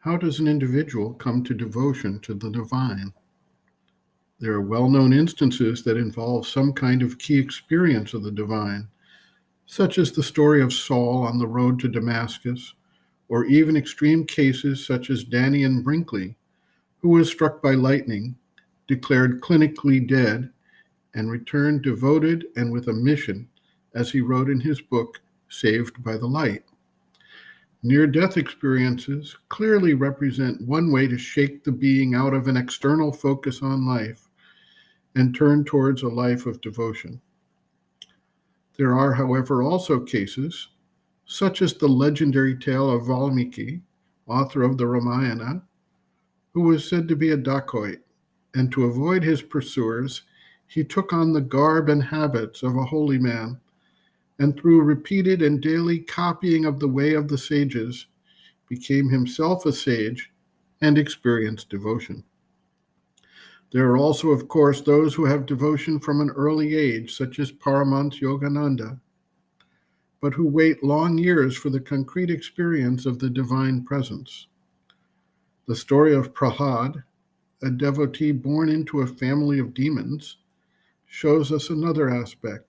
How does an individual come to devotion to the divine? There are well-known instances that involve some kind of key experience of the divine, such as the story of Saul on the road to Damascus, or even extreme cases such as Dannion Brinkley, who was struck by lightning, declared clinically dead, and returned devoted and with a mission, as he wrote in his book, Saved by the Light. Near-death experiences clearly represent one way to shake the being out of an external focus on life and turn towards a life of devotion. There are, however, also cases, such as the legendary tale of Valmiki, author of the Ramayana, who was said to be a dacoit, and to avoid his pursuers, he took on the garb and habits of a holy man, and through repeated and daily copying of the way of the sages, became himself a sage and experienced devotion. There are also, of course, those who have devotion from an early age, such as Paramount Yogananda, but who wait long years for the concrete experience of the divine presence. The story of Prahlad, a devotee born into a family of demons, shows us another aspect,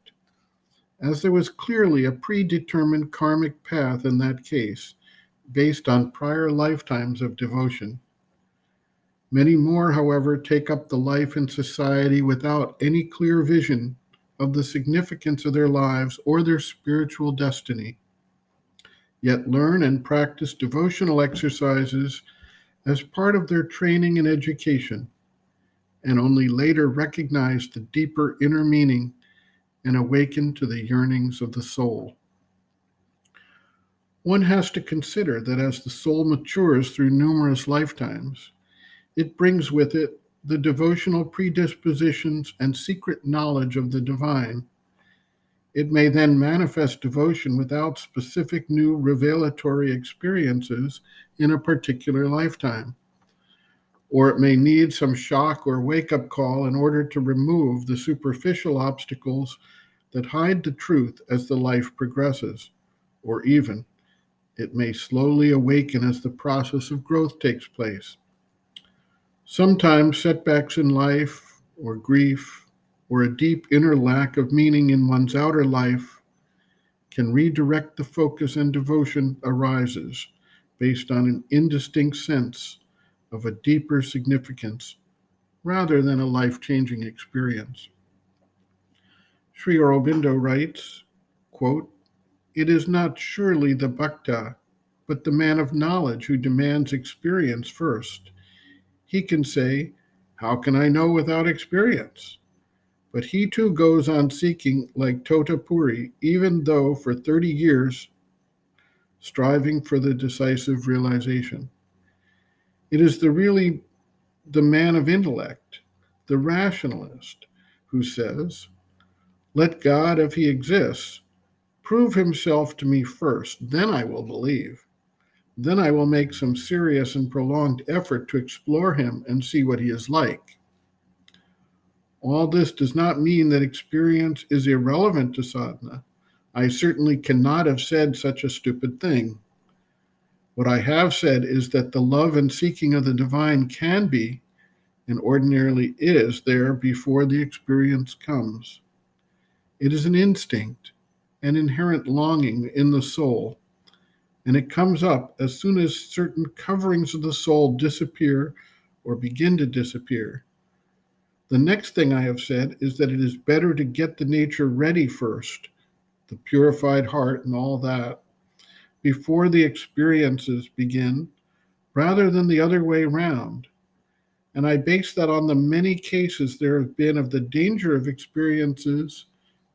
as there was clearly a predetermined karmic path in that case, based on prior lifetimes of devotion. Many more, however, take up the life in society without any clear vision of the significance of their lives or their spiritual destiny, yet learn and practice devotional exercises as part of their training and education, and only later recognize the deeper inner meaning and awaken to the yearnings of the soul. One has to consider that as the soul matures through numerous lifetimes, it brings with it the devotional predispositions and secret knowledge of the divine. It may then manifest devotion without specific new revelatory experiences in a particular lifetime. Or it may need some shock or wake-up call in order to remove the superficial obstacles that hide the truth as the life progresses. Or even, it may slowly awaken as the process of growth takes place. Sometimes setbacks in life, or grief, or a deep inner lack of meaning in one's outer life can redirect the focus and devotion arises based on an indistinct sense of a deeper significance rather than a life-changing experience. Sri Aurobindo writes, quote, "It is not surely the bhakta, but the man of knowledge who demands experience first. He can say, 'How can I know without experience?' But he too goes on seeking like Totapuri, even though for 30 years striving for the decisive realization. It is really the man of intellect, the rationalist, who says, 'Let God, if he exists, prove himself to me first, then I will believe. Then I will make some serious and prolonged effort to explore him and see what he is like.' All this does not mean that experience is irrelevant to sadhana. I certainly cannot have said such a stupid thing. What I have said is that the love and seeking of the divine can be, and ordinarily is, there before the experience comes. It is an instinct, an inherent longing in the soul, and it comes up as soon as certain coverings of the soul disappear or begin to disappear. The next thing I have said is that it is better to get the nature ready first, the purified heart and all that, before the experiences begin, rather than the other way round. And I base that on the many cases there have been of the danger of experiences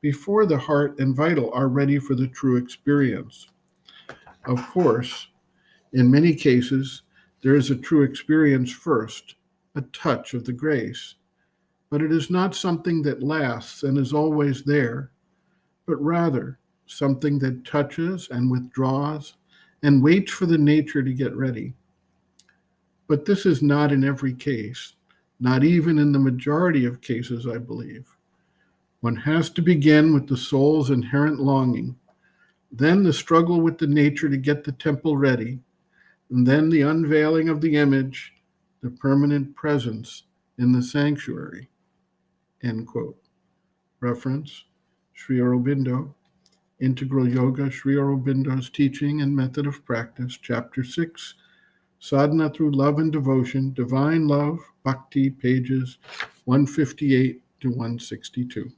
before the heart and vital are ready for the true experience. Of course, in many cases, there is a true experience first, a touch of the grace. But it is not something that lasts and is always there, but rather something that touches and withdraws and waits for the nature to get ready. But this is not in every case, not even in the majority of cases, I believe. One has to begin with the soul's inherent longing, then the struggle with the nature to get the temple ready, and then the unveiling of the image, the permanent presence in the sanctuary. End quote. Reference, Sri Aurobindo, Integral Yoga, Sri Aurobindo's Teaching and Method of Practice, Chapter 6, Sadhana Through Love and Devotion, Divine Love, Bhakti, pages 158 to 162.